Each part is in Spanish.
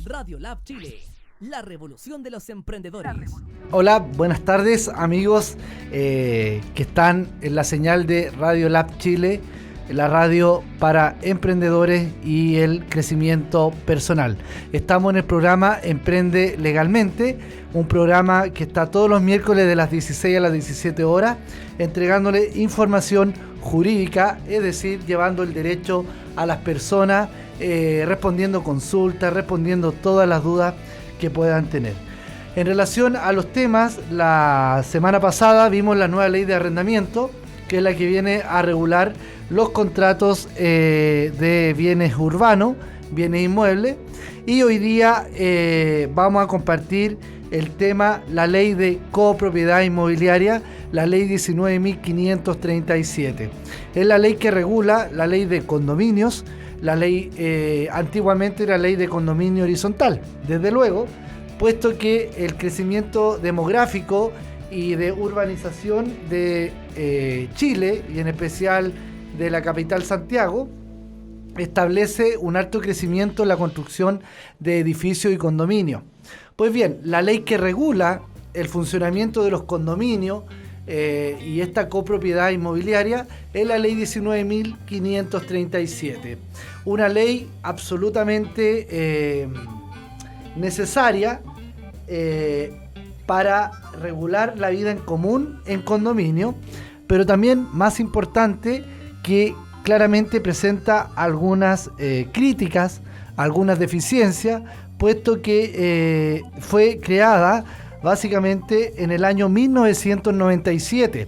Radio Lab Chile, la revolución de los emprendedores. Hola, buenas tardes amigos que están en la señal de Radio Lab Chile, la radio para emprendedores y el crecimiento personal. Estamos en el programa Emprende Legalmente, un programa que está todos los miércoles de las 16 a las 17 horas, entregándole información jurídica, es decir, llevando el derecho a las personas, respondiendo consultas, respondiendo todas las dudas que puedan tener. En relación a los temas, la semana pasada vimos la nueva ley de arrendamiento, que es la que viene a regular los contratos de bienes urbanos, bienes inmuebles, y hoy día vamos a compartir el tema, la ley de copropiedad inmobiliaria, la ley 19.537. Es la ley que regula la ley de condominios, la ley antiguamente era ley de condominio horizontal, desde luego, puesto que el crecimiento demográfico y de urbanización de Chile, y en especial de la capital Santiago, establece un alto crecimiento en la construcción de edificios y condominios. Pues bien, la ley que regula el funcionamiento de los condominios y esta copropiedad inmobiliaria es la ley 19.537. Una ley absolutamente necesaria para regular la vida en común en condominio, pero también más importante, que claramente presenta algunas críticas, algunas deficiencias, puesto que fue creada básicamente en el año 1997.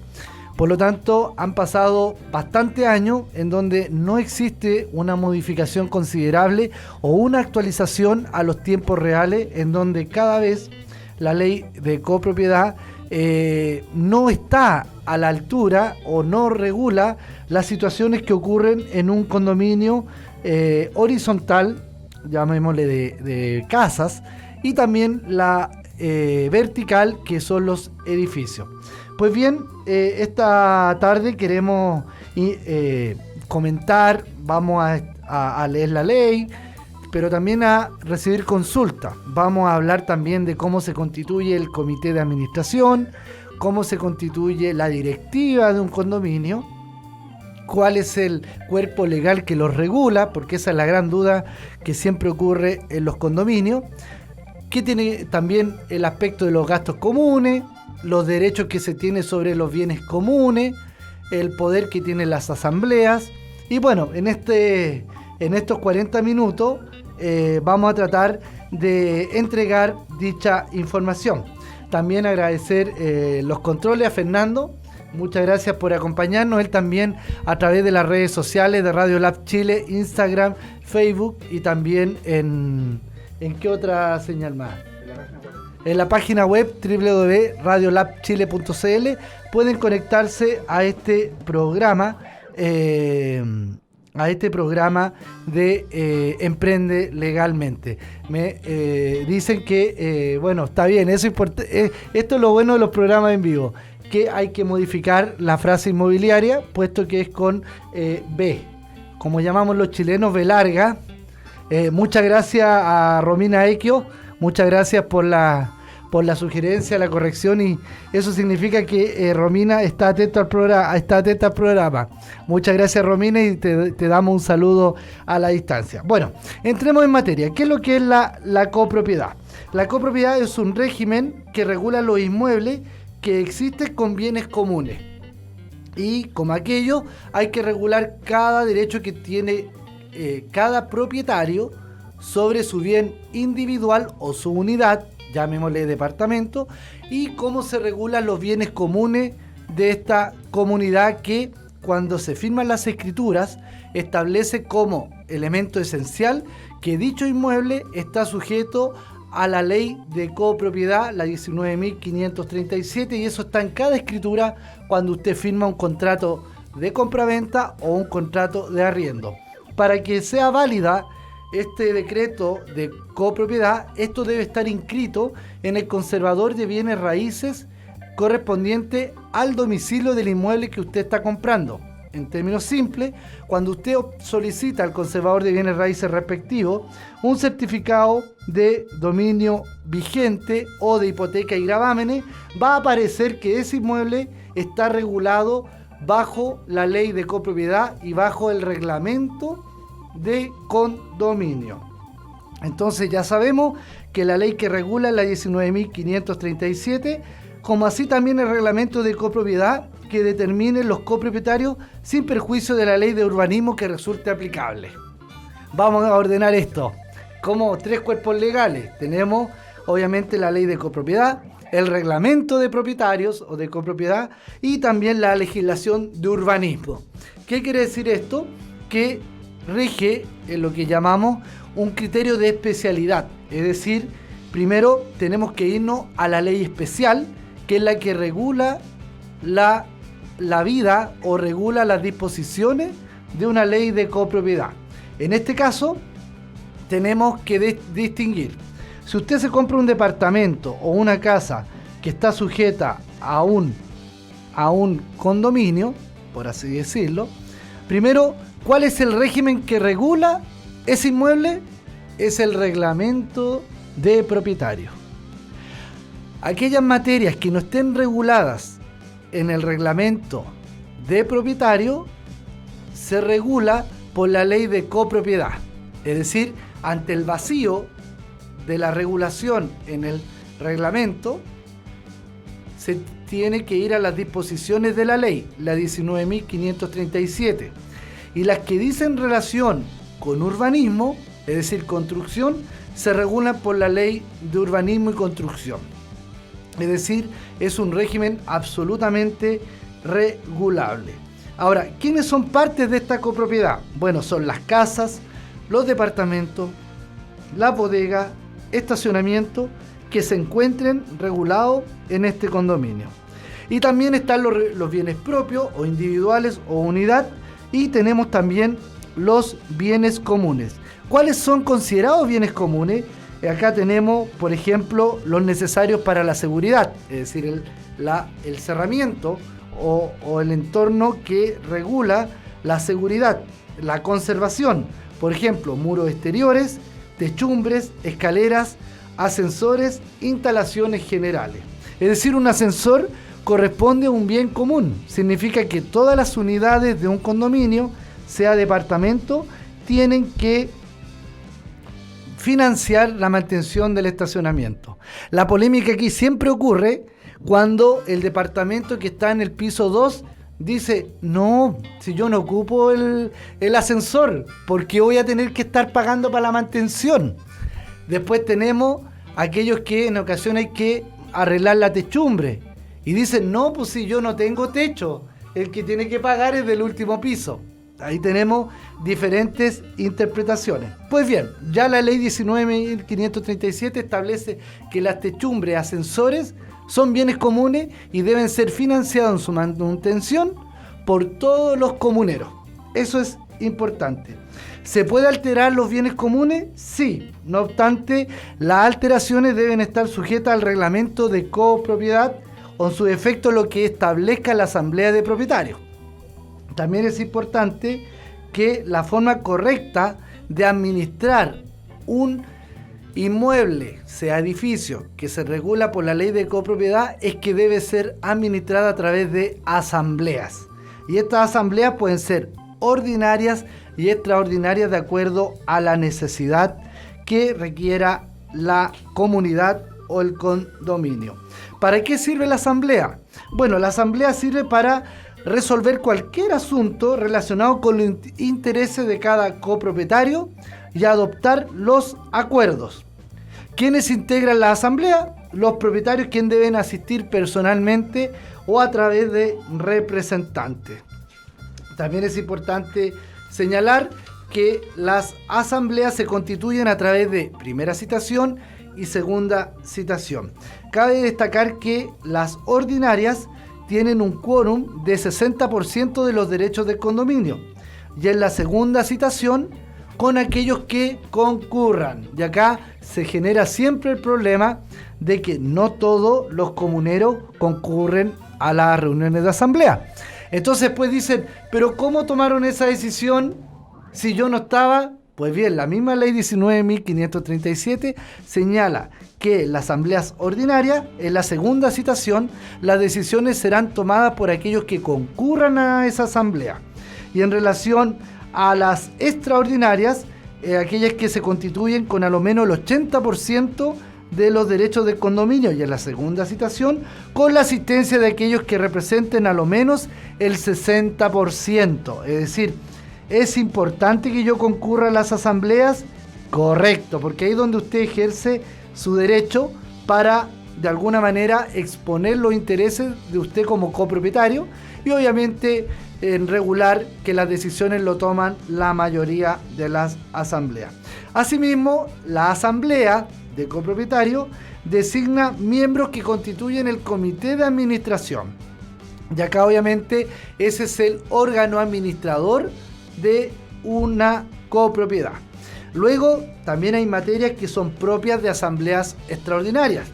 Por lo tanto, han pasado bastantes años en donde no existe una modificación considerable o una actualización a los tiempos reales, en donde cada vez la ley de copropiedad no está a la altura o no regula las situaciones que ocurren en un condominio horizontal, llamémosle de casas, y también la vertical, que son los edificios. Pues bien, esta tarde queremos comentar, vamos a leer la ley, pero también a recibir consultas. Vamos a hablar también de cómo se constituye el comité de administración, cómo se constituye la directiva de un condominio, cuál es el cuerpo legal que los regula, porque esa es la gran duda que siempre ocurre en los condominios, que tiene también el aspecto de los gastos comunes, los derechos que se tiene sobre los bienes comunes, el poder que tienen las asambleas. Y bueno, en estos 40 minutos vamos a tratar de entregar dicha información. También agradecer los controles a Fernando. Muchas gracias por acompañarnos. Él también a través de las redes sociales de Radio Lab Chile, Instagram, Facebook, y también ¿en qué otra señal más? En la página web www.radiolabchile.cl pueden conectarse a este programa de Emprende Legalmente. Me dicen que, bueno, está bien, eso esto es lo bueno de los programas en vivo, que hay que modificar la frase inmobiliaria, puesto que es con B, como llamamos los chilenos, B larga. Muchas gracias a Romina Equio, muchas gracias por la sugerencia, la corrección, y eso significa que Romina está atenta al programa. Muchas gracias, Romina, y te damos un saludo a la distancia. Bueno, entremos en materia. ¿Qué es lo que es la copropiedad? La copropiedad es un régimen que regula los inmuebles que existen con bienes comunes, y como aquello hay que regular cada derecho que tiene cada propietario sobre su bien individual o su unidad, llamémosle departamento, y cómo se regulan los bienes comunes de esta comunidad, que cuando se firman las escrituras establece como elemento esencial que dicho inmueble está sujeto a la ley de copropiedad, la 19.537, y eso está en cada escritura cuando usted firma un contrato de compraventa o un contrato de arriendo. Para que sea válida este decreto de copropiedad, esto debe estar inscrito en el conservador de bienes raíces correspondiente al domicilio del inmueble que usted está comprando. en términos simples, cuando usted solicita al conservador de bienes raíces respectivo un certificado de dominio vigente o de hipoteca y gravámenes, va a aparecer que ese inmueble está regulado bajo la ley de copropiedad y bajo el reglamento de condominio. Entonces ya sabemos que la ley que regula es la 19.537, como así también el reglamento de copropiedad que determine los copropietarios sin perjuicio de la ley de urbanismo que resulte aplicable. Vamos a ordenar esto como 3 cuerpos legales. Tenemos obviamente la ley de copropiedad, el reglamento de propietarios o de copropiedad y también la legislación de urbanismo. ¿Qué quiere decir esto? Que rige en lo que llamamos un criterio de especialidad. Es decir, primero tenemos que irnos a la ley especial, que es la que regula la vida o regula las disposiciones de una ley de copropiedad. En este caso, tenemos que distinguir. Si usted se compra un departamento o una casa que está sujeta a un condominio, por así decirlo, primero, ¿cuál es el régimen que regula ese inmueble? Es el reglamento de propietario. Aquellas materias que no estén reguladas en el reglamento de propietario se regula por la ley de copropiedad. Es decir, ante el vacío de la regulación en el reglamento, se tiene que ir a las disposiciones de la ley, la 19.537. Y las que dicen relación con urbanismo, es decir, construcción, se regulan por la ley de urbanismo y construcción. Es decir, es un régimen absolutamente regulable. Ahora, ¿quiénes son partes de esta copropiedad? Bueno, son las casas, los departamentos, la bodega, estacionamiento que se encuentren regulados en este condominio. Y también están los bienes propios o individuales o unidad, y tenemos también los bienes comunes. ¿Cuáles son considerados bienes comunes? Acá tenemos, por ejemplo, los necesarios para la seguridad, es decir, el cerramiento o el entorno que regula la seguridad, la conservación, por ejemplo, muros exteriores, techumbres, escaleras, ascensores, instalaciones generales. Es decir, un ascensor corresponde a un bien común. Significa que todas las unidades de un condominio, sea departamento, tienen que financiar la mantención del estacionamiento. La polémica aquí siempre ocurre cuando el departamento que está en el piso 2 dice, no, si yo no ocupo el ascensor, ¿por qué voy a tener que estar pagando para la mantención? Después tenemos aquellos que en ocasiones hay que arreglar la techumbre y dicen, no, pues si yo no tengo techo, el que tiene que pagar es del último piso. Ahí tenemos diferentes interpretaciones. Pues bien, ya la ley 19.537 establece que las techumbres, ascensores, son bienes comunes y deben ser financiados en su manutención por todos los comuneros. Eso es importante. ¿Se puede alterar los bienes comunes? Sí. No obstante, las alteraciones deben estar sujetas al reglamento de copropiedad o en su defecto lo que establezca la asamblea de propietarios. También es importante que la forma correcta de administrar un inmueble, sea edificio, que se regula por la ley de copropiedad, es que debe ser administrada a través de asambleas. Y estas asambleas pueden ser ordinarias y extraordinarias de acuerdo a la necesidad que requiera la comunidad o el condominio. ¿Para qué sirve la asamblea? Bueno, la asamblea sirve para resolver cualquier asunto relacionado con los intereses de cada copropietario y adoptar los acuerdos. ¿Quiénes integran la asamblea? Los propietarios, quienes deben asistir personalmente o a través de representantes. También es importante señalar que las asambleas se constituyen a través de primera citación y segunda citación. Cabe destacar que las ordinarias tienen un quórum de 60% de los derechos del condominio, y en la segunda citación con aquellos que concurran. Y acá se genera siempre el problema de que no todos los comuneros concurren a las reuniones de asamblea. Entonces pues dicen, pero ¿cómo tomaron esa decisión si yo no estaba? Pues bien, la misma ley 19.537 señala que en las asambleas ordinarias, en la segunda citación, las decisiones serán tomadas por aquellos que concurran a esa asamblea. Y en relación a las extraordinarias, aquellas que se constituyen con a lo menos el 80% de los derechos del condominio, y en la segunda citación, con la asistencia de aquellos que representen a lo menos el 60%. Es decir, ¿es importante que yo concurra a las asambleas? Correcto, porque ahí es donde usted ejerce su derecho para, de alguna manera, exponer los intereses de usted como copropietario y obviamente en regular que las decisiones lo toman la mayoría de las asambleas. Asimismo, la asamblea de copropietario designa miembros que constituyen el comité de administración. Y acá obviamente ese es el órgano administrador de una copropiedad. Luego también hay materias que son propias de asambleas extraordinarias.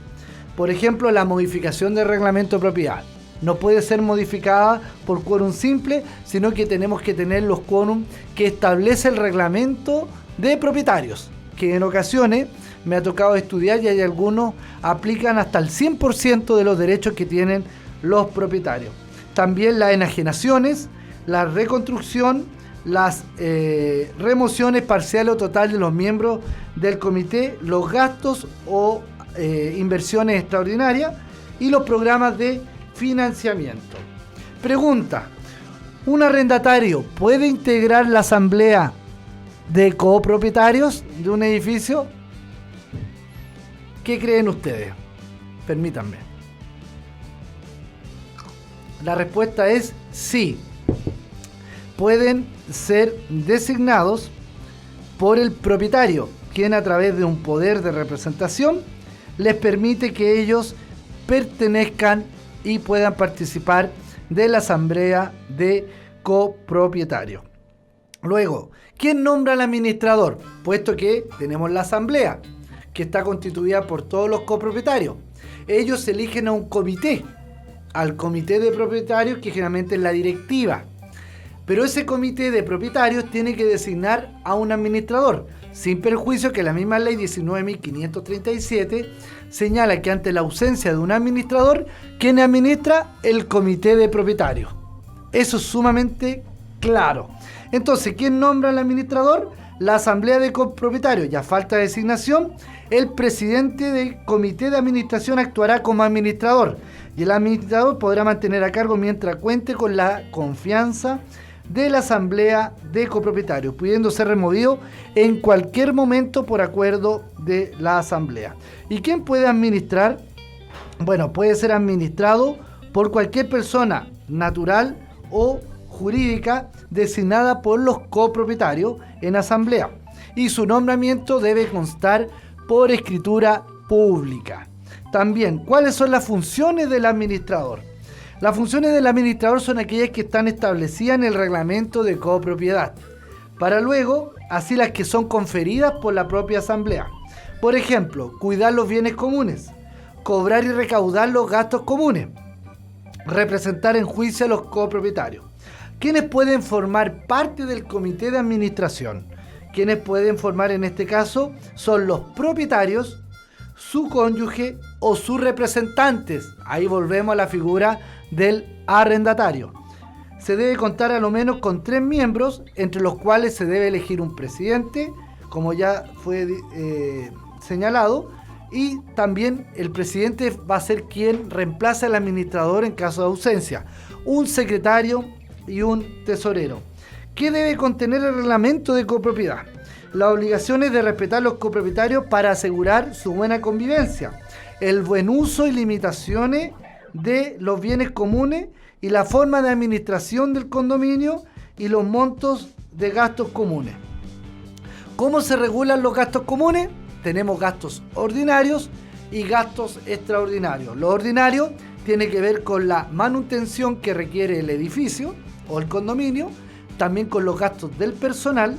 Por ejemplo, la modificación del reglamento de propiedad. No puede ser modificada por quórum simple, sino que tenemos que tener los quórum que establece el reglamento de propietarios, que en ocasiones me ha tocado estudiar y hay algunos aplican hasta el 100% de los derechos que tienen los propietarios. También las enajenaciones, la reconstrucción, las remociones parciales o totales de los miembros del comité, los gastos o inversiones extraordinarias y los programas de financiamiento. Pregunta: ¿un arrendatario puede integrar la asamblea de copropietarios de un edificio? ¿Qué creen ustedes? Permítanme. La respuesta es sí. Pueden ser designados por el propietario, quien a través de un poder de representación les permite que ellos pertenezcan y puedan participar de la asamblea de copropietarios. Luego, ¿quién nombra al administrador? Puesto que tenemos la asamblea, que está constituida por todos los copropietarios. Ellos eligen a un comité, al comité de propietarios, que generalmente es la directiva. Pero ese comité de propietarios tiene que designar a un administrador, sin perjuicio que la misma ley 19.537 señala que ante la ausencia de un administrador, ¿quién administra? El comité de propietarios. Eso es sumamente claro. Entonces, ¿quién nombra al administrador? La asamblea de copropietarios. Ya falta designación, el presidente del comité de administración actuará como administrador y el administrador podrá mantener a cargo mientras cuente con la confianza de la asamblea de copropietarios, pudiendo ser removido en cualquier momento por acuerdo de la asamblea. ¿Y quién puede administrar? Bueno, puede ser administrado por cualquier persona natural o jurídica designada por los copropietarios en asamblea, y su nombramiento debe constar por escritura pública. También, ¿cuáles son las funciones del administrador? Las funciones del administrador son aquellas que están establecidas en el reglamento de copropiedad, para luego, así las que son conferidas por la propia asamblea. Por ejemplo, cuidar los bienes comunes, cobrar y recaudar los gastos comunes, representar en juicio a los copropietarios. ¿Quiénes pueden formar parte del comité de administración? Quienes pueden formar en este caso son los propietarios, su cónyuge o sus representantes. Ahí volvemos a la figura del arrendatario. Se debe contar a lo menos con 3 miembros, entre los cuales se debe elegir un presidente, como ya fue señalado, y también el presidente va a ser quien reemplaza al administrador en caso de ausencia, un secretario y un tesorero. ¿Qué debe contener el reglamento de copropiedad? Las obligaciones de respetar los copropietarios para asegurar su buena convivencia, el buen uso y limitaciones de los bienes comunes y la forma de administración del condominio y los montos de gastos comunes. ¿Cómo se regulan los gastos comunes? Tenemos gastos ordinarios y gastos extraordinarios. Lo ordinario tiene que ver con la manutención que requiere el edificio o el condominio, también con los gastos del personal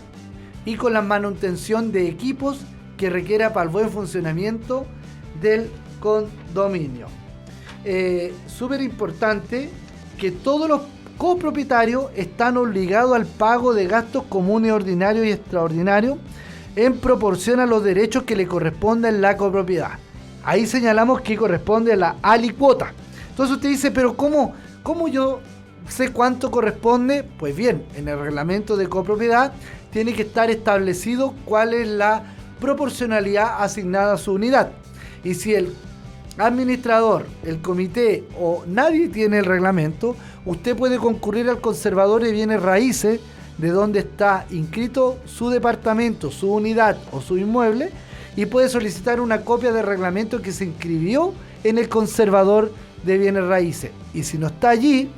y con la manutención de equipos que requiera para el buen funcionamiento del condominio. Súper importante que todos los copropietarios están obligados al pago de gastos comunes ordinarios y extraordinarios en proporción a los derechos que le corresponden en la copropiedad. Ahí señalamos que corresponde a la alicuota. Entonces usted dice, pero ¿cómo yo sé cuánto corresponde? Pues bien, en el reglamento de copropiedad tiene que estar establecido cuál es la proporcionalidad asignada a su unidad. Y si el administrador, el comité o nadie tiene el reglamento, usted puede concurrir al conservador de bienes raíces de donde está inscrito su departamento, su unidad o su inmueble, y puede solicitar una copia del reglamento que se inscribió en el conservador de bienes raíces. Y si no está allí,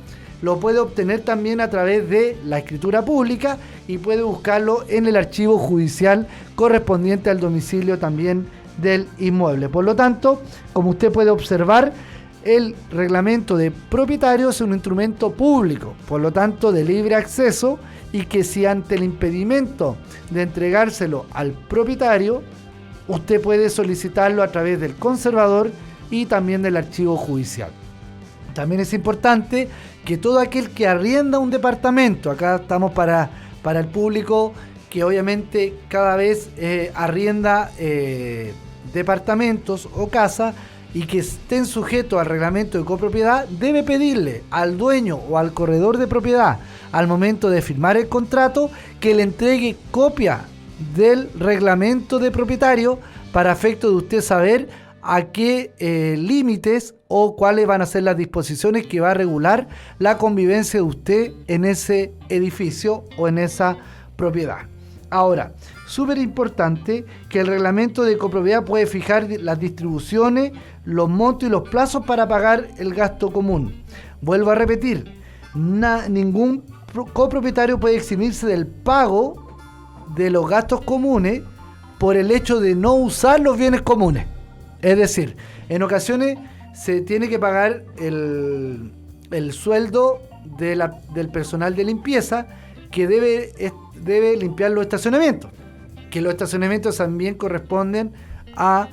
lo puede obtener también a través de la escritura pública y puede buscarlo en el archivo judicial correspondiente al domicilio también del inmueble. Por lo tanto, como usted puede observar, el reglamento de propietarios es un instrumento público, por lo tanto de libre acceso, y que si ante el impedimento de entregárselo al propietario, usted puede solicitarlo a través del conservador y también del archivo judicial. También es importante que todo aquel que arrienda un departamento, acá estamos para el público que obviamente cada vez arrienda departamentos o casas y que estén sujetos al reglamento de copropiedad, debe pedirle al dueño o al corredor de propiedad al momento de firmar el contrato que le entregue copia del reglamento de propietario para efecto de usted saber a qué límites o cuáles van a ser las disposiciones que va a regular la convivencia de usted en ese edificio o en esa propiedad. Ahora, súper importante que el reglamento de copropiedad puede fijar las distribuciones, los montos y los plazos para pagar el gasto común. Vuelvo a repetir, ningún copropietario puede eximirse del pago de los gastos comunes por el hecho de no usar los bienes comunes. Es decir, en ocasiones se tiene que pagar el sueldo del personal de limpieza que debe limpiar los estacionamientos, que los estacionamientos también corresponden a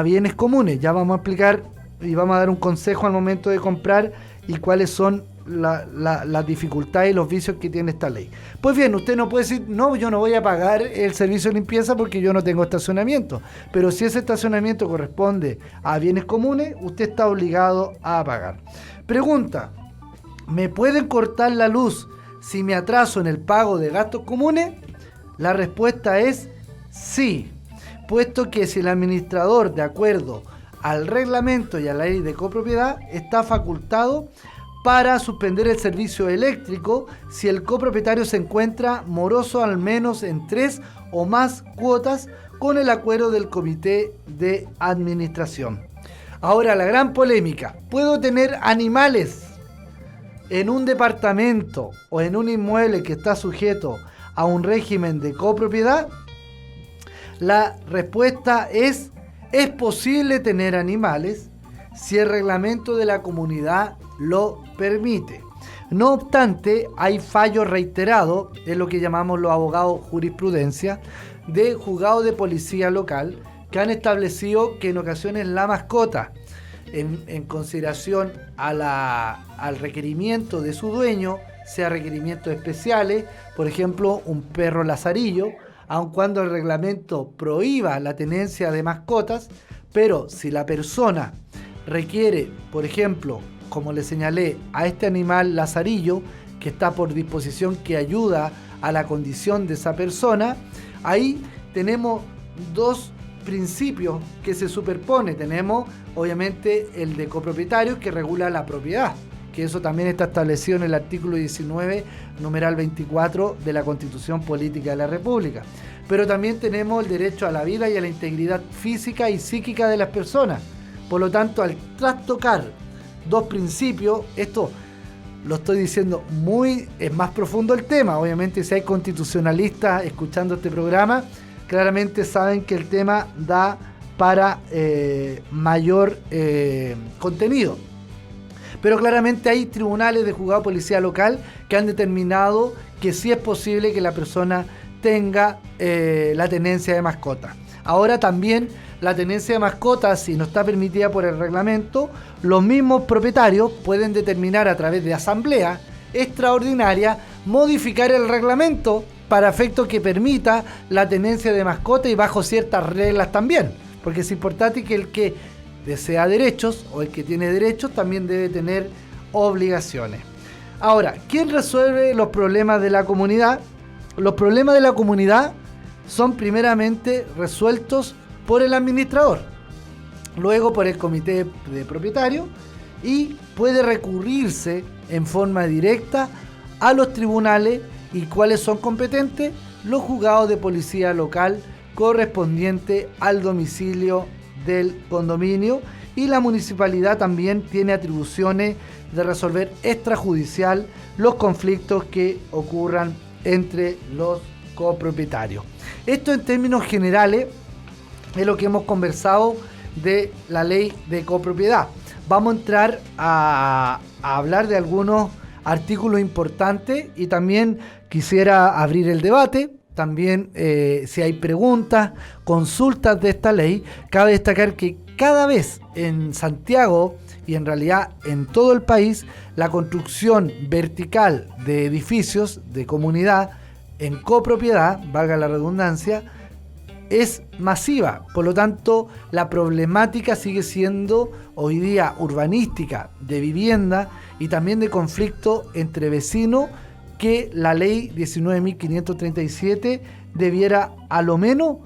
bienes comunes. Ya vamos a explicar y vamos a dar un consejo al momento de comprar y cuáles son las dificultades y los vicios que tiene esta ley. Pues bien, usted no puede decir, no, yo no voy a pagar el servicio de limpieza porque yo no tengo estacionamiento, pero si ese estacionamiento corresponde a bienes comunes, usted está obligado a pagar. Pregunta, ¿me pueden cortar la luz si me atraso en el pago de gastos comunes? La respuesta es sí, puesto que si el administrador, de acuerdo al reglamento y a la ley de copropiedad, está facultado para suspender el servicio eléctrico si el copropietario se encuentra moroso al menos en 3 o más cuotas con el acuerdo del comité de administración. Ahora, la gran polémica, ¿puedo tener animales en un departamento o en un inmueble que está sujeto a un régimen de copropiedad? La respuesta es posible tener animales si el reglamento de la comunidad lo permite. No obstante, hay fallos reiterados, es lo que llamamos los abogados jurisprudencia, de juzgados de policía local que han establecido que en ocasiones la mascota, en consideración al requerimiento de su dueño, sea requerimientos especiales, por ejemplo, un perro lazarillo, aun cuando el reglamento prohíba la tenencia de mascotas, pero si la persona requiere, por ejemplo, como le señalé, a este animal lazarillo, que está por disposición que ayuda a la condición de esa persona, ahí tenemos dos principios que se superponen. Tenemos, obviamente, el de copropietarios que regula la propiedad, que eso también está establecido en el artículo 19, numeral 24 de la Constitución Política de la República. Pero también tenemos el derecho a la vida y a la integridad física y psíquica de las personas. Por lo tanto, al trastocar dos principios, esto lo estoy diciendo es más profundo el tema. Obviamente, si hay constitucionalistas escuchando este programa, claramente saben que el tema da para mayor contenido. Pero claramente hay tribunales de juzgado de policía local que han determinado que sí es posible que la persona tenga la tenencia de mascota. Ahora también la tenencia de mascotas, si no está permitida por el reglamento, los mismos propietarios pueden determinar a través de asamblea extraordinaria modificar el reglamento para efecto que permita la tenencia de mascotas y bajo ciertas reglas también. Porque es importante que el que desea derechos o el que tiene derechos también debe tener obligaciones. Ahora, ¿quién resuelve los problemas de la comunidad? Los problemas de la comunidad son primeramente resueltos por el administrador, luego por el comité de propietarios y puede recurrirse en forma directa a los tribunales. ¿Y cuáles son competentes? Los juzgados de policía local correspondiente al domicilio del condominio, y la municipalidad también tiene atribuciones de resolver extrajudicial los conflictos que ocurran entre los copropietarios. Esto en términos generales es lo que hemos conversado de la ley de copropiedad. Vamos a entrar a hablar de algunos artículos importantes y también quisiera abrir el debate. También si hay preguntas, consultas de esta ley. Cabe destacar que cada vez en Santiago y en realidad en todo el país la construcción vertical de edificios de comunidad en copropiedad, valga la redundancia, es masiva. Por lo tanto, la problemática sigue siendo hoy día urbanística, de vivienda y también de conflicto entre vecinos, que la ley 19.537 debiera a lo menos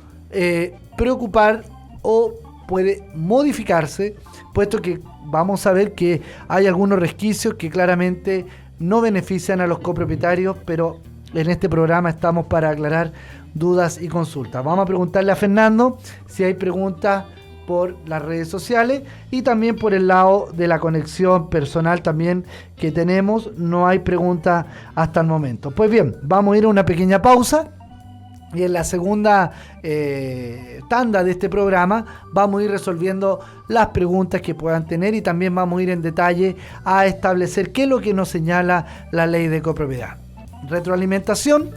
preocupar o puede modificarse, puesto que vamos a ver que hay algunos resquicios que claramente no benefician a los copropietarios, pero en este programa estamos para aclarar dudas y consultas. Vamos a preguntarle a Fernando si hay preguntas por las redes sociales y también por el lado de la conexión personal también que tenemos. No hay preguntas hasta el momento. Pues bien, vamos a ir a una pequeña pausa y en la segunda tanda de este programa vamos a ir resolviendo las preguntas que puedan tener y también vamos a ir en detalle a establecer qué es lo que nos señala la ley de copropiedad. Retroalimentación.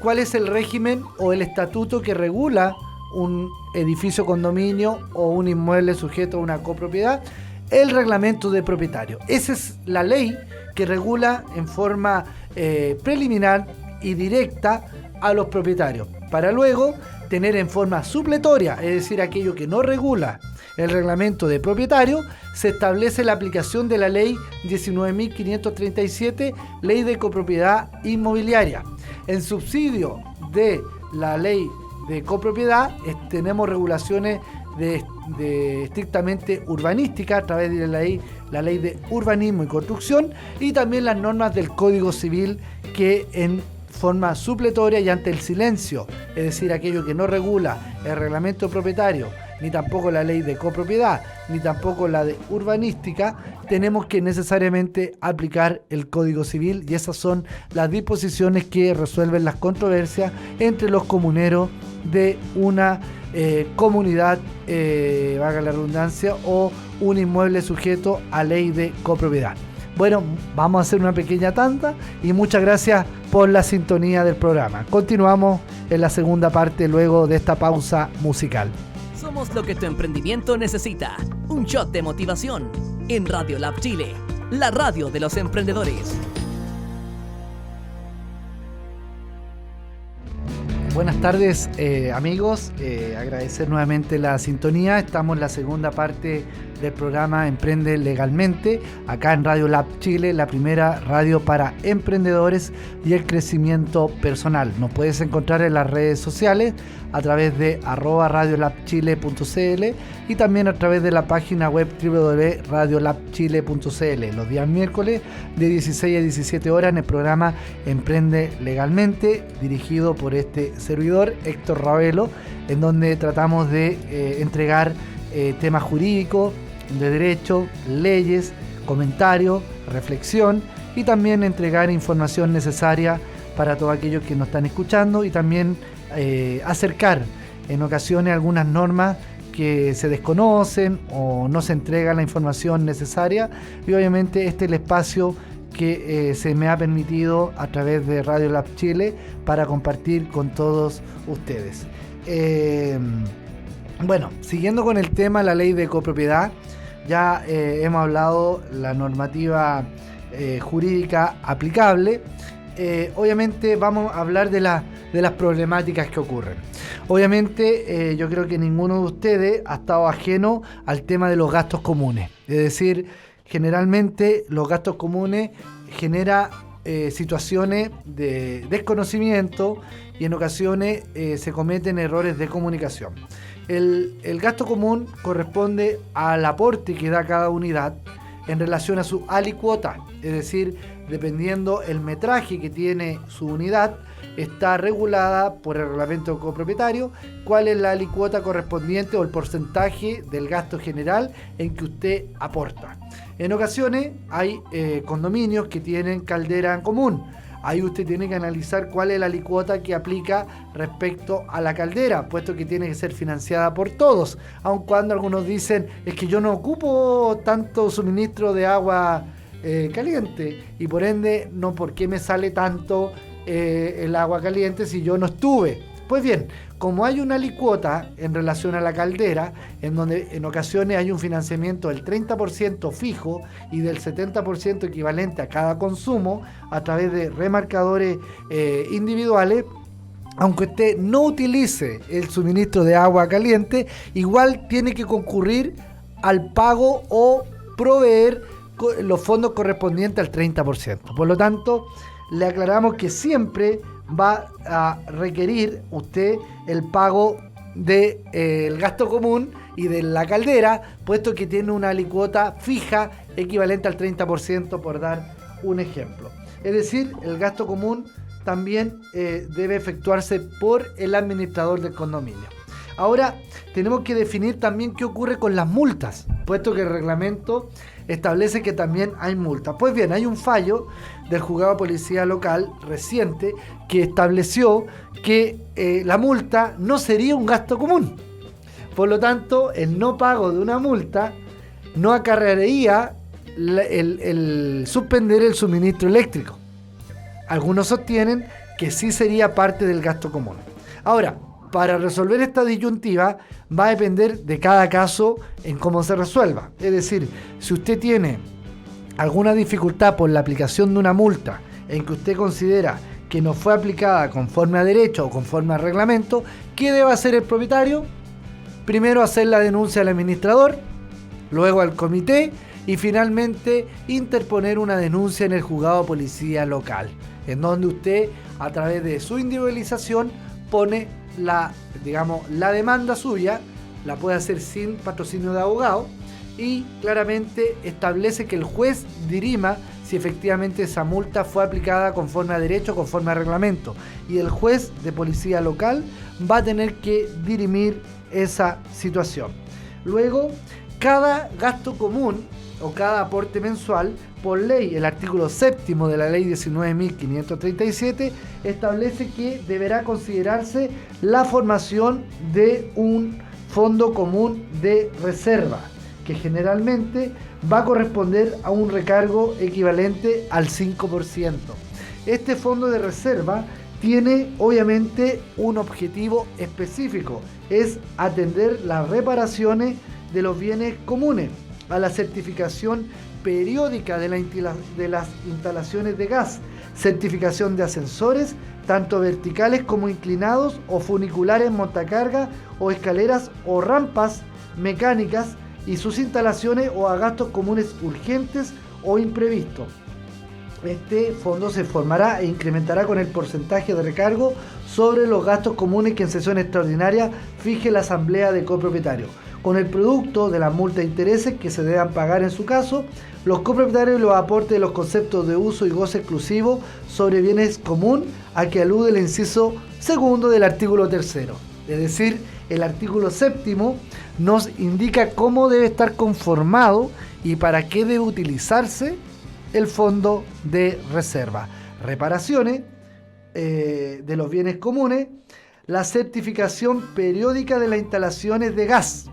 ¿Cuál es el régimen o el estatuto que regula un edificio condominio o un inmueble sujeto a una copropiedad? El reglamento de propietario. Esa es la ley que regula en forma preliminar y directa a los propietarios, para luego tener en forma supletoria, es decir, aquello que no regula el reglamento de propietario, se establece la aplicación de la ley 19.537, ley de copropiedad inmobiliaria. En subsidio de la ley de copropiedad tenemos regulaciones de estrictamente urbanística a través de la ley de urbanismo y construcción, y también las normas del Código Civil que en forma supletoria y ante el silencio, es decir, aquello que no regula el reglamento propietario, ni tampoco la ley de copropiedad, ni tampoco la de urbanística, tenemos que necesariamente aplicar el Código Civil, y esas son las disposiciones que resuelven las controversias entre los comuneros de una comunidad, valga la redundancia, o un inmueble sujeto a ley de copropiedad. Bueno, vamos a hacer una pequeña tanda y muchas gracias por la sintonía del programa. Continuamos en la segunda parte luego de esta pausa musical. Somos lo que tu emprendimiento necesita. Un shot de motivación en Radio Lab Chile, la radio de los emprendedores. Buenas tardes, amigos. Agradecer nuevamente la sintonía. Estamos en la segunda parte del programa Emprende Legalmente, acá en Radio Lab Chile, la primera radio para emprendedores y el crecimiento personal. Nos puedes encontrar en las redes sociales a través de @radiolabchile.cl y también a través de la página web www.radiolabchile.cl. Los días miércoles de 16 a 17 horas en el programa Emprende Legalmente, dirigido por este servidor, Héctor Ravelo, en donde tratamos de entregar temas jurídicos, de derecho, leyes, comentarios, reflexión y también entregar información necesaria para todos aquellos que nos están escuchando y también acercar en ocasiones algunas normas que se desconocen o no se entrega la información necesaria, y obviamente este es el espacio que se me ha permitido a través de Radio Lab Chile para compartir con todos ustedes. bueno, siguiendo con el tema, la ley de copropiedad, ya hemos hablado la normativa jurídica aplicable. Obviamente vamos a hablar de las problemáticas que ocurren. Obviamente yo creo que ninguno de ustedes ha estado ajeno al tema de los gastos comunes. Es decir, generalmente los gastos comunes generan situaciones de desconocimiento y en ocasiones se cometen errores de comunicación. El gasto común corresponde al aporte que da cada unidad en relación a su alicuota, es decir, dependiendo el metraje que tiene su unidad, está regulada por el reglamento copropietario cuál es la alicuota correspondiente o el porcentaje del gasto general en que usted aporta. En ocasiones hay condominios que tienen caldera en común. Ahí usted tiene que analizar cuál es la alicuota que aplica respecto a la caldera, puesto que tiene que ser financiada por todos, aun cuando algunos dicen, es que yo no ocupo tanto suministro de agua caliente y por ende, no, ¿por qué me sale tanto el agua caliente si yo no estuve? Pues bien, como hay una alicuota en relación a la caldera, en donde en ocasiones hay un financiamiento del 30% fijo y del 70% equivalente a cada consumo a través de remarcadores individuales, aunque usted no utilice el suministro de agua caliente, igual tiene que concurrir al pago o proveer los fondos correspondientes al 30%. Por lo tanto, le aclaramos que siempre va a requerir usted el pago del gasto común y de la caldera, puesto que tiene una alicuota fija equivalente al 30%, por dar un ejemplo. Es decir, el gasto común también debe efectuarse por el administrador del condominio. Ahora, tenemos que definir también qué ocurre con las multas, puesto que el reglamento establece que también hay multas. Pues bien, hay un fallo del juzgado de policía local reciente que estableció que la multa no sería un gasto común. Por lo tanto, el no pago de una multa no acarrearía el suspender el suministro eléctrico. Algunos sostienen que sí sería parte del gasto común. Ahora, para resolver esta disyuntiva va a depender de cada caso en cómo se resuelva. Es decir, si usted tiene alguna dificultad por la aplicación de una multa en que usted considera que no fue aplicada conforme a derecho o conforme a reglamento, ¿qué debe hacer el propietario? Primero hacer la denuncia al administrador, luego al comité y finalmente interponer una denuncia en el juzgado de policía local, en donde usted, a través de su individualización, pone la demanda suya, la puede hacer sin patrocinio de abogado y claramente establece que el juez dirima si efectivamente esa multa fue aplicada conforme a derecho, conforme a reglamento, y el juez de policía local va a tener que dirimir esa situación. Luego, cada gasto común o cada aporte mensual, por ley, el artículo 7º de la ley 19.537 establece que deberá considerarse la formación de un fondo común de reserva, que generalmente va a corresponder a un recargo equivalente al 5%. Este fondo de reserva tiene obviamente un objetivo específico, es atender las reparaciones de los bienes comunes, a la certificación periódica de las instalaciones de gas, certificación de ascensores, tanto verticales como inclinados o funiculares, montacargas o escaleras o rampas mecánicas y sus instalaciones o a gastos comunes urgentes o imprevistos. Este fondo se formará e incrementará con el porcentaje de recargo sobre los gastos comunes que en sesión extraordinaria fije la asamblea de copropietarios, con el producto de las multas de intereses que se deban pagar en su caso, los copropietarios y los aportes de los conceptos de uso y goce exclusivo sobre bienes común a que alude el inciso segundo del artículo 3º. Es decir, el artículo 7º nos indica cómo debe estar conformado y para qué debe utilizarse el fondo de reserva. Reparaciones de los bienes comunes, la certificación periódica de las instalaciones de gas.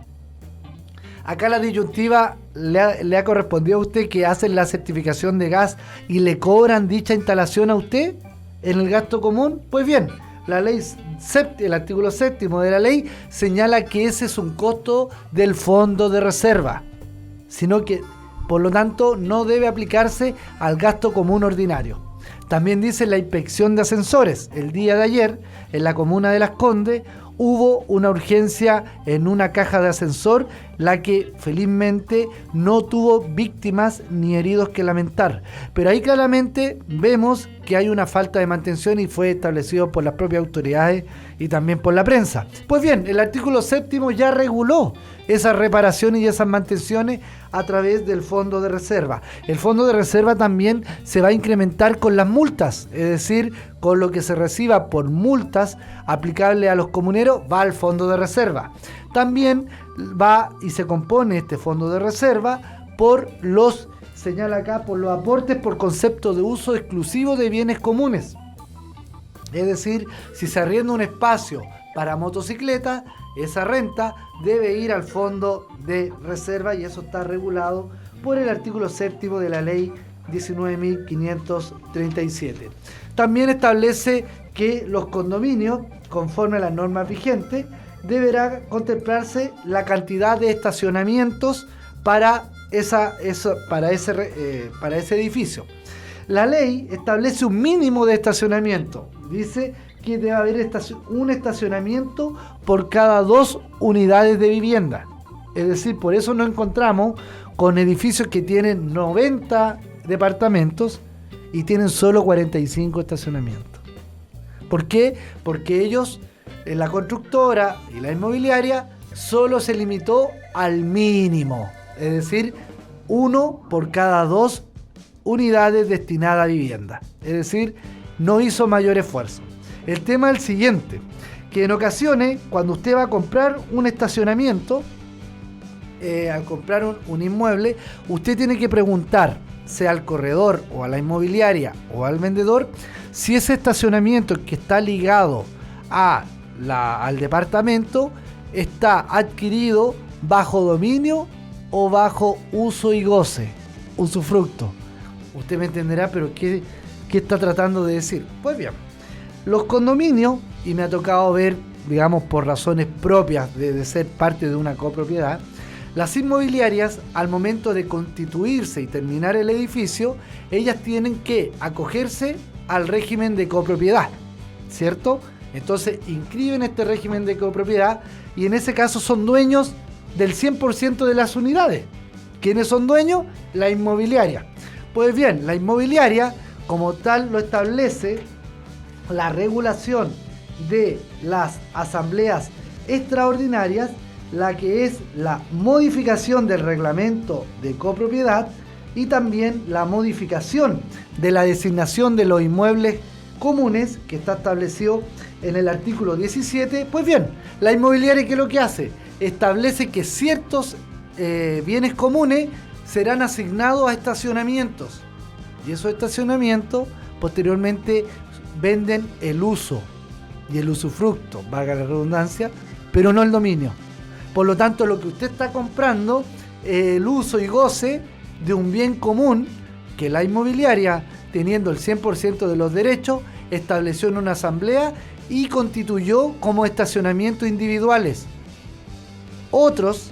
Acá la disyuntiva le ha correspondido a usted que hacen la certificación de gas y le cobran dicha instalación a usted en el gasto común. Pues bien, el artículo 7º de la ley señala que ese es un costo del fondo de reserva, sino que, por lo tanto, no debe aplicarse al gasto común ordinario. También dice la inspección de ascensores. El día de ayer, en la comuna de Las Condes, hubo una urgencia en una caja de ascensor, la que felizmente no tuvo víctimas ni heridos que lamentar. Pero ahí claramente vemos que hay una falta de mantención y fue establecido por las propias autoridades y también por la prensa. Pues bien, el artículo 7º ya reguló esas reparaciones y esas mantenciones a través del fondo de reserva. El fondo de reserva también se va a incrementar con las multas, es decir, con lo que se reciba por multas aplicable a los comuneros va al fondo de reserva. También va y se compone este fondo de reserva por los, señala acá, por los aportes por concepto de uso exclusivo de bienes comunes. Es decir, si se arrienda un espacio para motocicleta, esa renta debe ir al fondo de reserva y eso está regulado por el artículo 7º de la ley 19.537. También establece que los condominios, conforme a las normas vigentes, deberá contemplarse la cantidad de estacionamientos para ese edificio. La ley establece un mínimo de estacionamiento. Dice que debe haber un estacionamiento por cada 2 unidades de vivienda. Es decir, por eso nos encontramos con edificios que tienen 90 departamentos y tienen solo 45 estacionamientos. ¿Por qué? Porque ellos, la constructora y la inmobiliaria, solo se limitó al mínimo. Es decir, 1 por cada 2 unidades destinadas a vivienda. Es decir, no hizo mayor esfuerzo. El tema es el siguiente, que en ocasiones, cuando usted va a comprar un estacionamiento, al comprar un inmueble, usted tiene que preguntar, sea al corredor o a la inmobiliaria o al vendedor, si ese estacionamiento que está ligado al departamento está adquirido bajo dominio o bajo uso y goce, usufructo. Usted me entenderá, pero ¿qué está tratando de decir? Pues bien, los condominios, y me ha tocado ver, digamos, por razones propias de ser parte de una copropiedad, las inmobiliarias, al momento de constituirse y terminar el edificio, ellas tienen que acogerse al régimen de copropiedad, ¿cierto? Entonces inscriben este régimen de copropiedad y en ese caso son dueños del 100% de las unidades. ¿Quiénes son dueños? La inmobiliaria. Pues bien, la inmobiliaria, como tal lo establece la regulación de las asambleas extraordinarias, la que es la modificación del reglamento de copropiedad y también la modificación de la designación de los inmuebles comunes que está establecido en el artículo 17. Pues bien, la inmobiliaria, ¿qué es lo que hace? Establece que ciertos bienes comunes serán asignados a estacionamientos y esos estacionamientos posteriormente venden el uso y el usufructo, valga la redundancia, pero no el dominio. Por lo tanto, lo que usted está comprando es el uso y goce de un bien común que la inmobiliaria, teniendo el 100% de los derechos, estableció en una asamblea y constituyó como estacionamientos individuales. Otros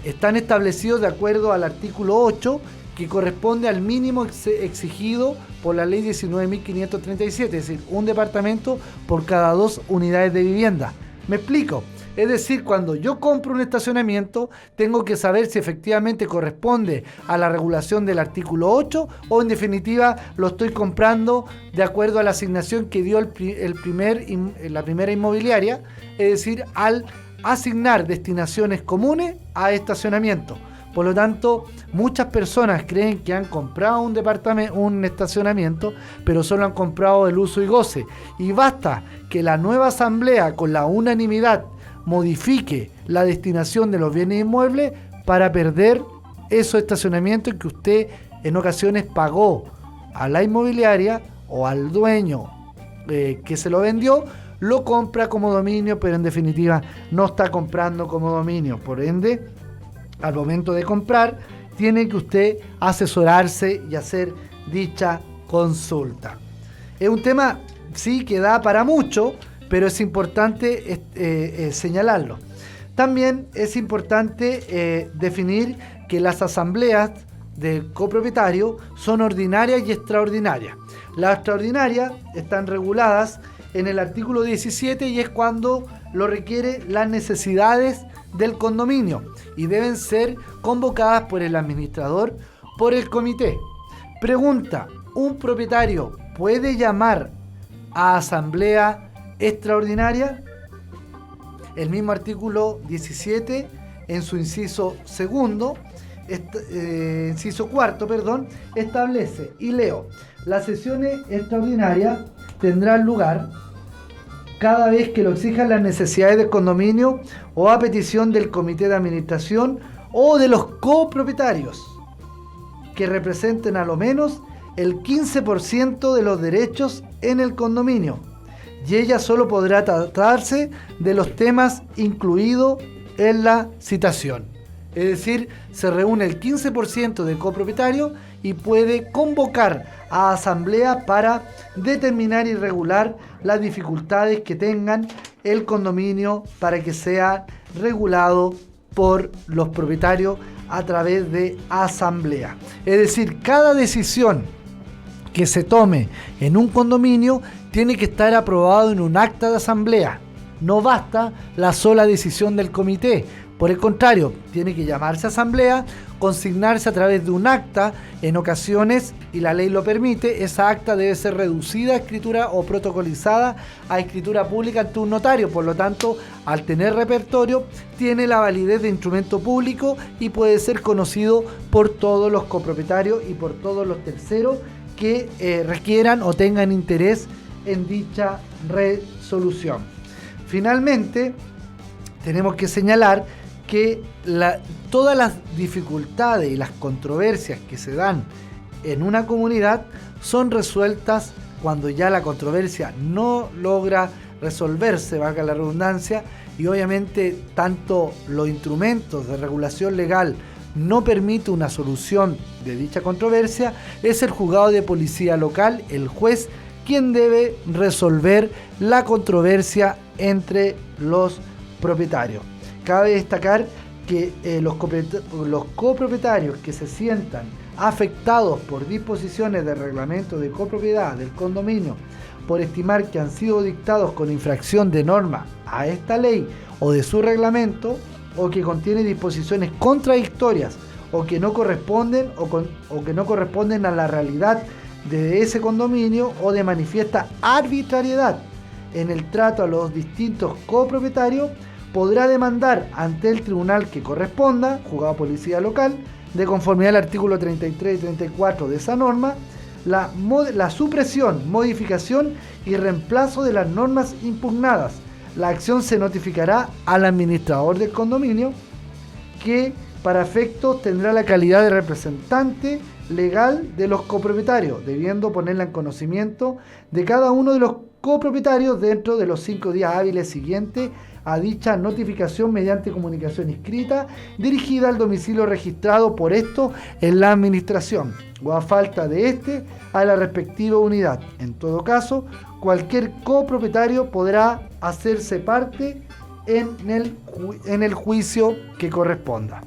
están establecidos de acuerdo al artículo 8, que corresponde al mínimo exigido por la ley 19.537, es decir, un departamento por cada 2 unidades de vivienda. ¿Me explico? Es decir, cuando yo compro un estacionamiento, tengo que saber si efectivamente corresponde a la regulación del artículo 8 o en definitiva lo estoy comprando de acuerdo a la asignación que dio la primera inmobiliaria, es decir, al asignar destinaciones comunes a estacionamiento. Por lo tanto, muchas personas creen que han comprado un estacionamiento, pero solo han comprado el uso y goce. Y basta que la nueva asamblea, con la unanimidad, modifique la destinación de los bienes inmuebles para perder esos estacionamientos que usted en ocasiones pagó a la inmobiliaria o al dueño que se lo vendió, lo compra como dominio, pero en definitiva no está comprando como dominio. Por ende, al momento de comprar, tiene que usted asesorarse y hacer dicha consulta. Es un tema, sí, que da para mucho, pero es importante señalarlo. También es importante definir que las asambleas de copropietario son ordinarias y extraordinarias. Las extraordinarias están reguladas en el artículo 17 y es cuando lo requiere las necesidades del condominio y deben ser convocadas por el administrador, por el comité. Pregunta: ¿un propietario puede llamar a asamblea extraordinaria? El mismo artículo 17, en su inciso cuarto, establece, y leo: las sesiones extraordinarias tendrán lugar cada vez que lo exijan las necesidades del condominio o a petición del comité de administración o de los copropietarios que representen a lo menos el 15% de los derechos en el condominio, y ella solo podrá tratarse de los temas incluidos en la citación. Es decir, se reúne el 15% de copropietarios y puede convocar a asamblea para determinar y regular las dificultades que tengan el condominio para que sea regulado por los propietarios a través de asamblea. Es decir, cada decisión que se tome en un condominio tiene que estar aprobado en un acta de asamblea. No basta la sola decisión del comité. Por el contrario, tiene que llamarse asamblea, consignarse a través de un acta. En ocasiones, y la ley lo permite, esa acta debe ser reducida a escritura o protocolizada a escritura pública ante un notario. Por lo tanto, al tener repertorio, tiene la validez de instrumento público y puede ser conocido por todos los copropietarios y por todos los terceros que requieran o tengan interés en dicha resolución. Finalmente, tenemos que señalar que todas las dificultades y las controversias que se dan en una comunidad son resueltas cuando ya la controversia no logra resolverse, valga la redundancia, y obviamente tanto los instrumentos de regulación legal no permite una solución de dicha controversia, es el juzgado de policía local, el juez, quien debe resolver la controversia entre los propietarios. Cabe destacar que los copropietarios que se sientan afectados por disposiciones del reglamento de copropiedad del condominio por estimar que han sido dictados con infracción de norma a esta ley o de su reglamento, o que contiene disposiciones contradictorias o que no corresponden o que no corresponden a la realidad de ese condominio, o de manifiesta arbitrariedad en el trato a los distintos copropietarios, podrá demandar ante el tribunal que corresponda, juzgado policía local, de conformidad al artículo 33 y 34 de esa norma, la supresión, modificación y reemplazo de las normas impugnadas. La acción se notificará al administrador del condominio, que para efectos tendrá la calidad de representante legal de los copropietarios, debiendo ponerla en conocimiento de cada uno de los copropietarios dentro de los 5 días hábiles siguientes a dicha notificación, mediante comunicación escrita dirigida al domicilio registrado por esto en la administración, o a falta de este, a la respectiva unidad. En todo caso, cualquier copropietario podrá hacerse parte en el juicio que corresponda.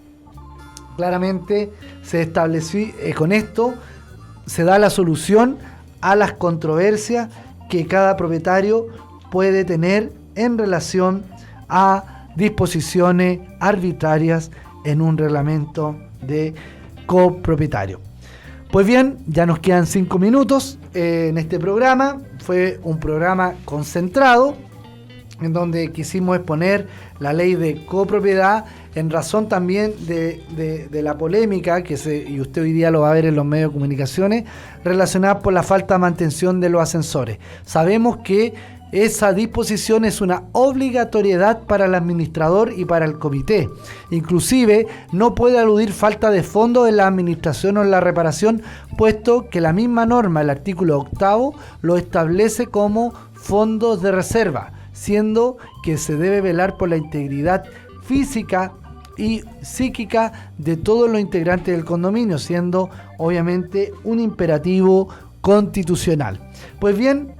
Claramente se estableció, con esto se da la solución a las controversias que cada propietario puede tener en relación a disposiciones arbitrarias en un reglamento de copropietario. Pues bien, ya nos quedan 5 minutos en este programa. Fue un programa concentrado en donde quisimos exponer la ley de copropiedad en razón también de la polémica y usted hoy día lo va a ver en los medios de comunicaciones, relacionada por la falta de mantención de los ascensores. Sabemos que esa disposición es una obligatoriedad para el administrador y para el comité. Inclusive no puede aludir falta de fondos en la administración o en la reparación, puesto que la misma norma, el artículo 8, lo establece como fondos de reserva, siendo que se debe velar por la integridad física y psíquica de todos los integrantes del condominio, siendo obviamente un imperativo constitucional. Pues bien,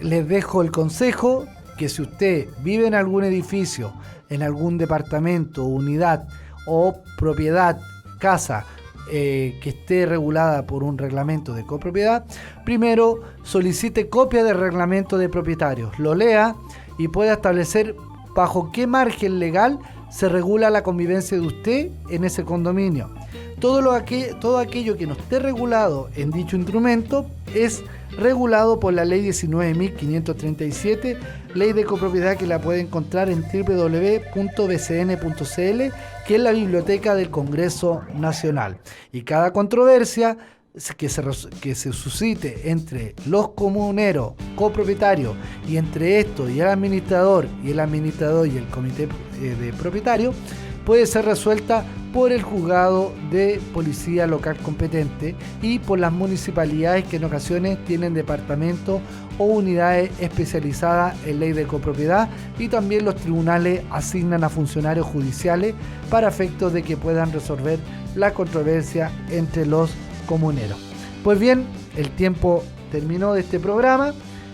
les dejo el consejo que si usted vive en algún edificio, en algún departamento, unidad o propiedad, casa, que esté regulada por un reglamento de copropiedad, primero solicite copia del reglamento de propietarios, lo lea y pueda establecer bajo qué margen legal se regula la convivencia de usted en ese condominio. Todo aquello que no esté regulado en dicho instrumento es regulado por la ley 19.537, ley de copropiedad, que la puede encontrar en www.bcn.cl, que es la biblioteca del Congreso Nacional. Y cada controversia que se suscite entre los comuneros, copropietarios, y entre esto y el administrador y el comité de propietarios, puede ser resuelta por el juzgado de policía local competente y por las municipalidades que en ocasiones tienen departamentos o unidades especializadas en ley de copropiedad, y también los tribunales asignan a funcionarios judiciales para efectos de que puedan resolver la controversia entre los comuneros. Pues bien, el tiempo terminó de este programa.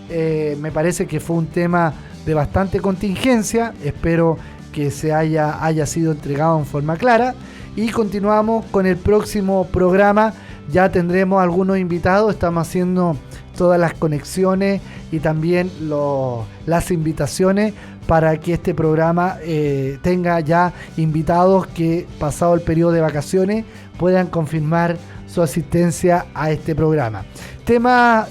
Me parece que fue un tema de bastante contingencia. Espero que se haya sido entregado en forma clara, y continuamos con el próximo programa. Ya tendremos algunos invitados, estamos haciendo todas las conexiones y también las invitaciones para que este programa tenga ya invitados que, pasado el periodo de vacaciones, puedan confirmar su asistencia a este programa. Tema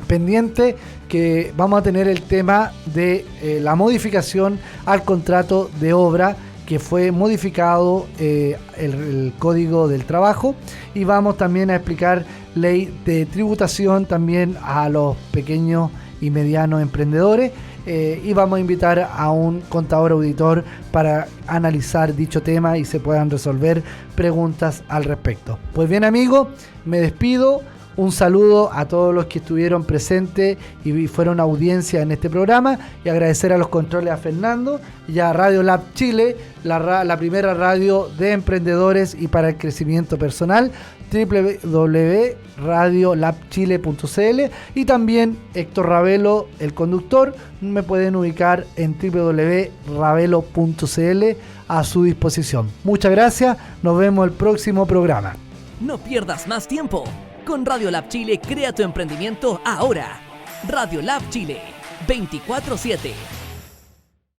pendiente, que vamos a tener el tema de la modificación al contrato de obra, que fue modificado el Código del Trabajo, y vamos también a explicar ley de tributación también a los pequeños y medianos emprendedores, y vamos a invitar a un contador auditor para analizar dicho tema y se puedan resolver preguntas al respecto. Pues bien, amigos, me despido. Un saludo a todos los que estuvieron presentes y fueron audiencia en este programa, y agradecer a los controles a Fernando y a Radio Lab Chile, la primera radio de emprendedores y para el crecimiento personal, www.radiolabchile.cl, y también Héctor Ravelo, el conductor. Me pueden ubicar en www.ravelo.cl a su disposición. Muchas gracias, nos vemos el próximo programa. No pierdas más tiempo. Con Radio Lab Chile, crea tu emprendimiento ahora. Radio Lab Chile, 24/7.